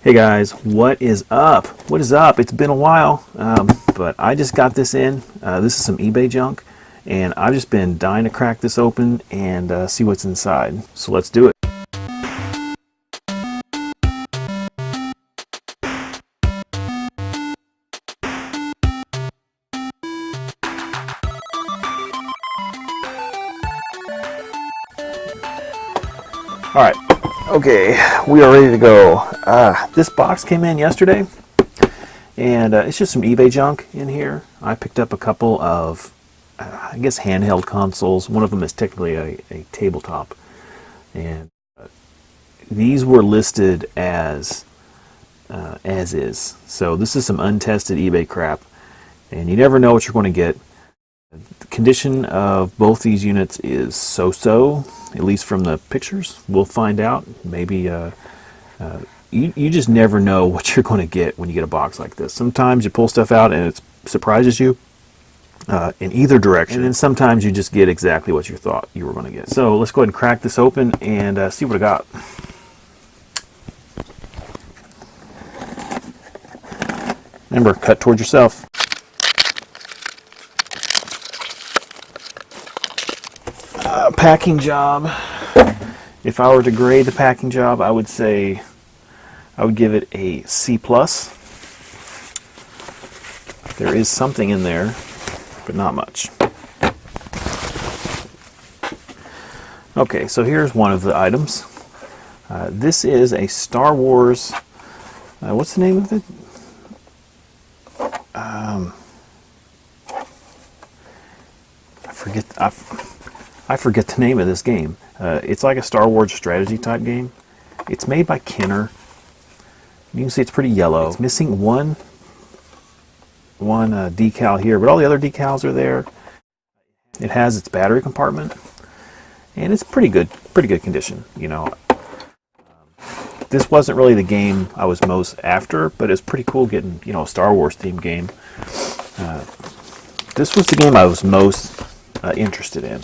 Hey guys, what is up? What is up? It's been a while, but I just got this in. This is some eBay junk, and I've just been dying to crack this open and see what's inside. So let's do it. Alright, okay, we are ready to go. This box came in yesterday, and it's just some eBay junk in here. I picked up a couple of, I guess, handheld consoles. One of them is technically a tabletop. And these were listed as is. So this is some untested eBay crap, and you never know what you're going to get. The condition of both these units is so-so, at least from the pictures. We'll find out. Maybe you just never know what you're going to get when you get a box like this. Sometimes you pull stuff out and it surprises you in either direction, and then sometimes you just get exactly what you thought you were going to get. So let's go ahead and crack this open and see what I got. Remember, cut towards yourself. Packing job. If I were to grade the packing job, I would say I would give it a C+. There is something in there, but not much. Okay, so here's one of the items. This is a Star Wars. What's the name of it? I forget the name of this game. It's like a Star Wars strategy type game. It's made by Kenner. You can see it's pretty yellow. It's missing one decal here, but all the other decals are there. It has its battery compartment, and it's pretty good condition. You know, this wasn't really the game I was most after, but it's pretty cool getting, you know, a Star Wars themed game. This was the game I was most interested in.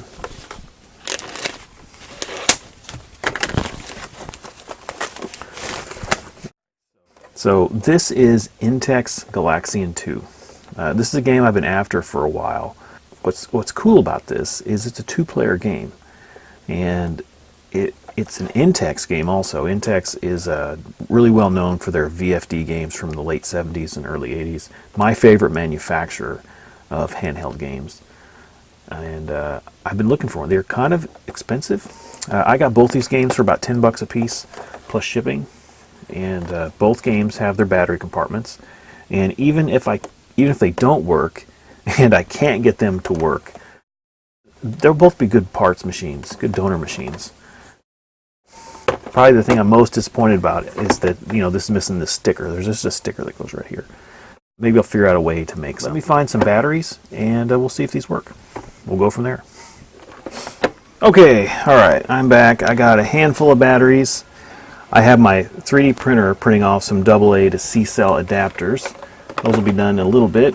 So this is Entex Galaxian 2. This is a game I've been after for a while. What's cool about this is it's a two-player game, and it's an Entex game also. Entex is really well known for their VFD games from the late 70s and early 80s. My favorite manufacturer of handheld games. And I've been looking for one. They're kind of expensive. I got both these games for about $10 a piece plus shipping. And both games have their battery compartments. And even if they don't work, and I can't get them to work, they'll both be good parts machines, good donor machines. Probably the thing I'm most disappointed about is that, you know, this is missing this sticker. There's just a sticker that goes right here. Maybe I'll figure out a way to make some. Let me find some batteries, and we'll see if these work. We'll go from there. Okay, all right, I'm back. I got a handful of batteries. I have my 3D printer printing off some AA to C cell adapters. Those will be done in a little bit.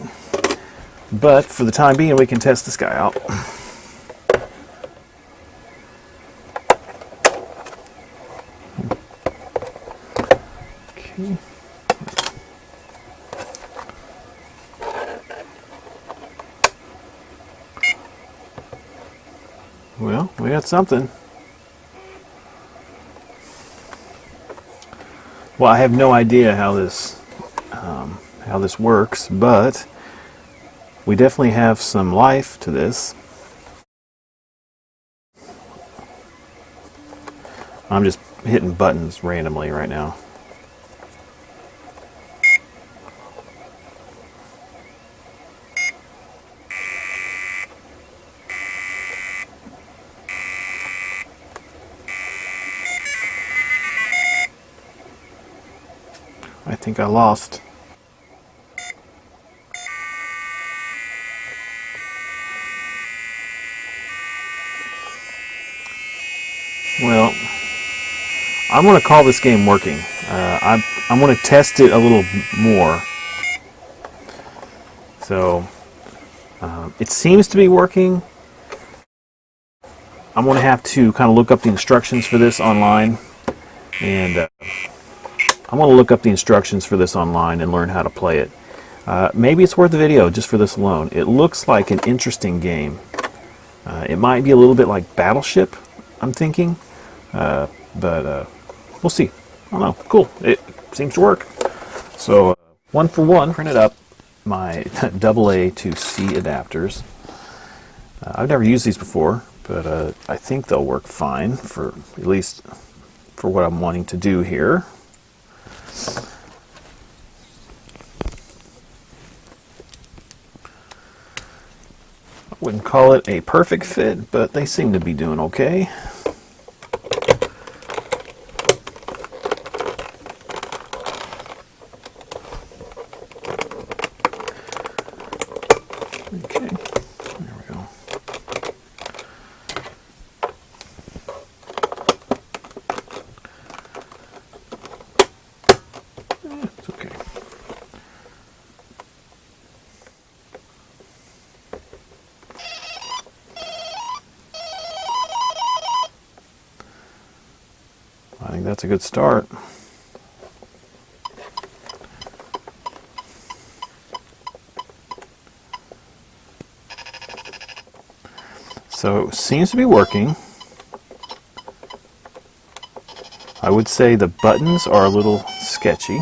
But for the time being, we can test this guy out. Okay. Well, we got something. Well, I have no idea how this works, but we definitely have some life to this. I'm just hitting buttons randomly right now. I think I lost. Well, I'm going to call this game working. I'm going to test it a little more. So, it seems to be working. I'm going to have to kind of look up the instructions for this online and I'm going to look up the instructions for this online and learn how to play it. Maybe it's worth the video just for this alone. It looks like an interesting game. It might be a little bit like Battleship, I'm thinking, but we'll see. I don't know. Cool. It seems to work. So, one for one, printed up my AA to C adapters. I've never used these before, but I think they'll work fine for at least for what I'm wanting to do here. I wouldn't call it a perfect fit, but they seem to be doing okay. Okay, there we go. It's okay. I think that's a good start. So it seems to be working. I would say the buttons are a little sketchy.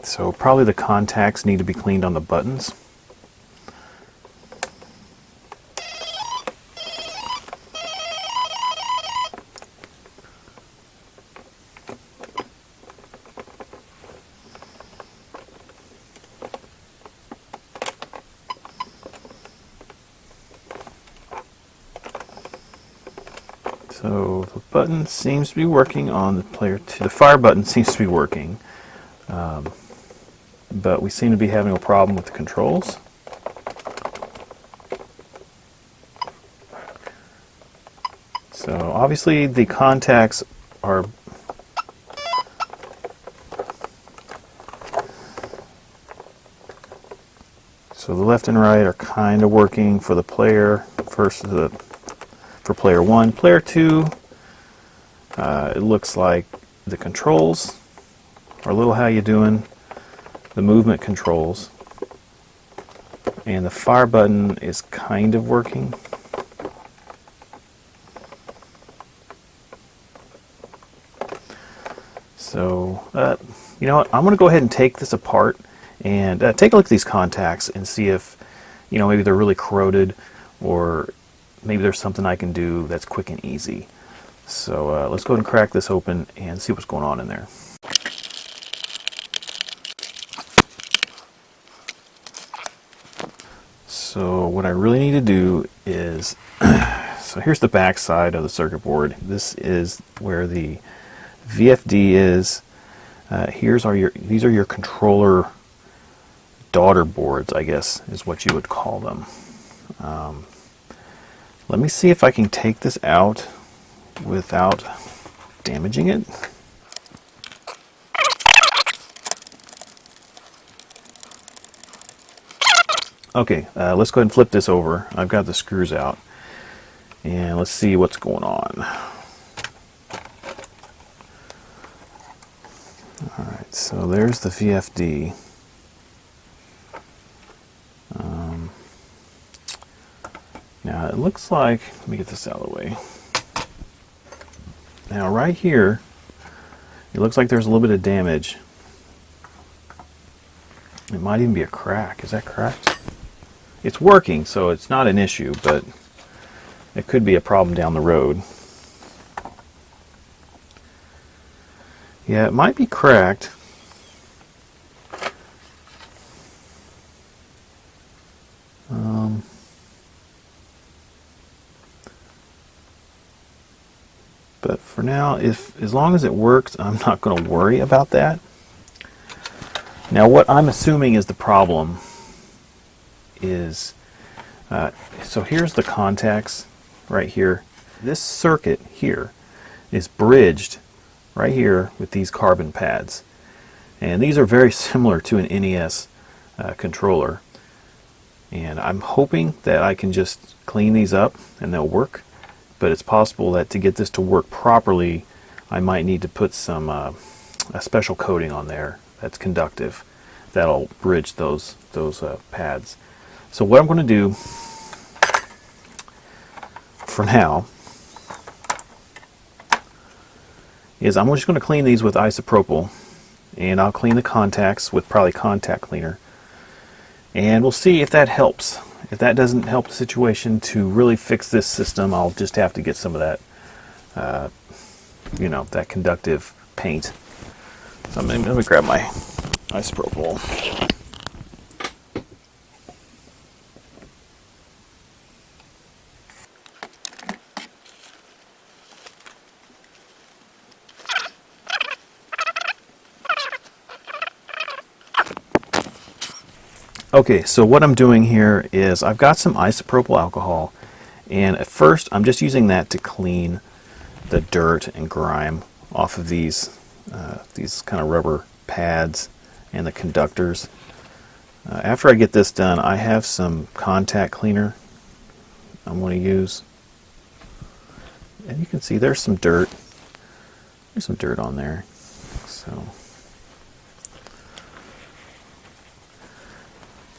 So probably the contacts need to be cleaned on the buttons. So the button seems to be working on the player 2. The fire button seems to be working, but we seem to be having a problem with the controls. So obviously the contacts are so the left and right are kind of working for the player versus for player 1. Player 2, it looks like the controls are a little how you doing, the movement controls, and the fire button is kind of working. So, you know what, I'm going to go ahead and take this apart and take a look at these contacts and see if, you know, maybe they're really corroded, or maybe there's something I can do that's quick and easy. So let's go ahead and crack this open and see what's going on in there. So what I really need to do is, so here's the back side of the circuit board. This is where the VFD is. These are your controller daughter boards, I guess is what you would call them. Let me see if I can take this out without damaging it. Okay, let's go ahead and flip this over. I've got the screws out, and let's see what's going on. Alright, so there's the VFD. Now it looks like, let me get this out of the way. Now right here, it looks like there's a little bit of damage. It might even be a crack. Is that correct? It's working, so it's not an issue, but it could be a problem down the road. Yeah, it might be cracked. But for now, as long as it works, I'm not going to worry about that. Now, what I'm assuming is the problem is, so here's the contacts right here. This circuit here is bridged right here with these carbon pads. And these are very similar to an NES controller. And I'm hoping that I can just clean these up and they'll work. but it's possible that to get this to work properly, I might need to put some a special coating on there that's conductive that'll bridge those pads. So what I'm going to do for now is I'm just going to clean these with isopropyl, and I'll clean the contacts with probably contact cleaner, and we'll see if that helps. If that doesn't help the situation to really fix this system, I'll just have to get some of that that conductive paint. So let me grab my isopropyl. Okay, so what I'm doing here is I've got some isopropyl alcohol, and at first I'm just using that to clean the dirt and grime off of these kind of rubber pads and the conductors. After I get this done, I have some contact cleaner I'm going to use, and you can see there's some dirt. There's some dirt on there.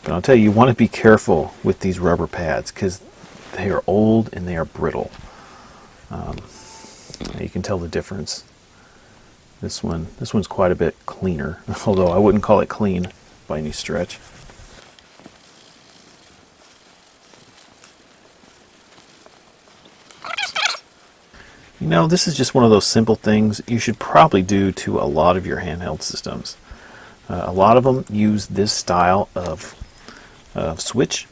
But I'll tell you, you want to be careful with these rubber pads because they are old and they are brittle. You can tell the difference. This one's quite a bit cleaner, although I wouldn't call it clean by any stretch. You know, this is just one of those simple things you should probably do to a lot of your handheld systems. A lot of them use this style of switch,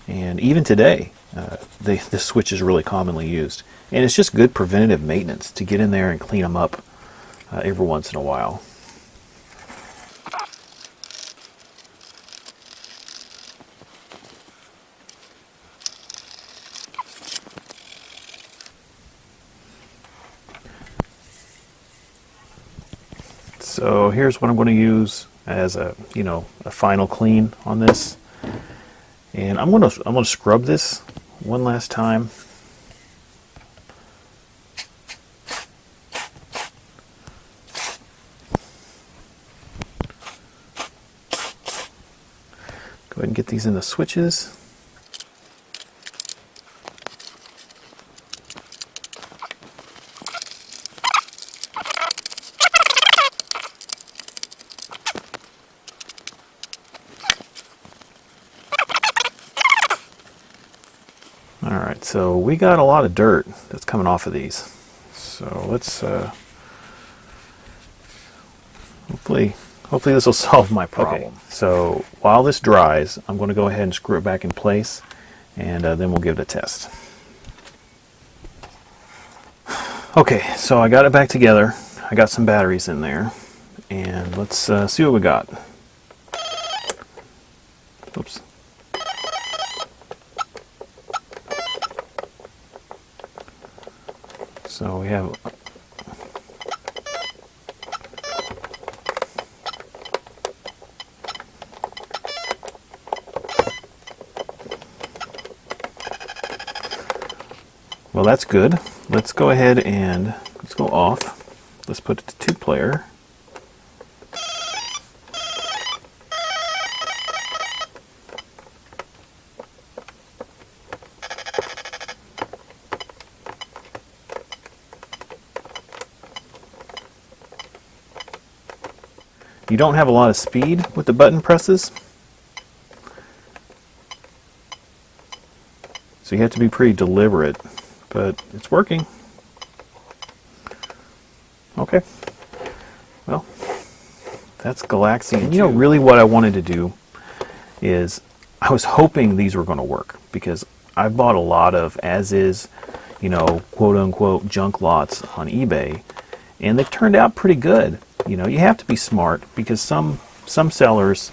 and even today this switch is really commonly used, and it's just good preventative maintenance to get in there and clean them up every once in a while. So here's what I'm going to use as a final clean on this, and I'm going to scrub this one last time. Go ahead and get these in the switches. Alright, so we got a lot of dirt that's coming off of these. So let's hopefully this will solve my problem. Okay, so while this dries, I'm going to go ahead and screw it back in place, and then we'll give it a test. Okay, so I got it back together. I got some batteries in there, and let's see what we got. Oops. So we have well, that's good. Let's go ahead and let's go off. Let's put it to 2-player. You don't have a lot of speed with the button presses, so you have to be pretty deliberate, but it's working. Okay, well, that's Galaxian. You know, really what I wanted to do is I was hoping these were going to work, because I've bought a lot of as-is, quote-unquote junk lots on eBay, and they've turned out pretty good. You have to be smart, because some sellers,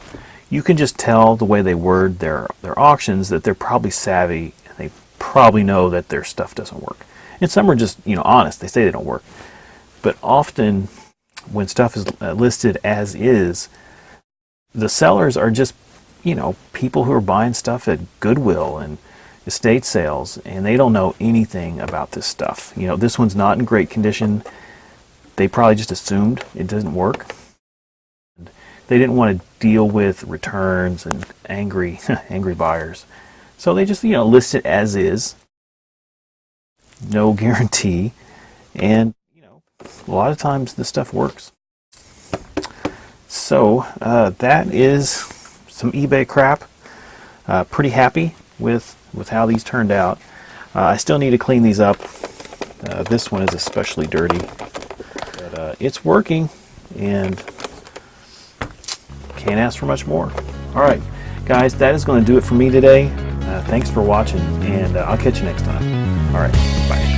you can just tell the way they word their auctions that they're probably savvy, and they probably know that their stuff doesn't work. And some are just, honest. They say they don't work. But often, when stuff is listed as is, the sellers are just, people who are buying stuff at Goodwill, and estate sales, and they don't know anything about this stuff. You know, this one's not in great condition. They probably just assumed it doesn't work. They didn't want to deal with returns and angry buyers. So they just, list it as is. No guarantee. And, a lot of times this stuff works. So that is some eBay crap. Pretty happy with how these turned out. I still need to clean these up. This one is especially dirty. But it's working, and can't ask for much more. All right, guys, that is going to do it for me today. Thanks for watching, and I'll catch you next time. All right, bye.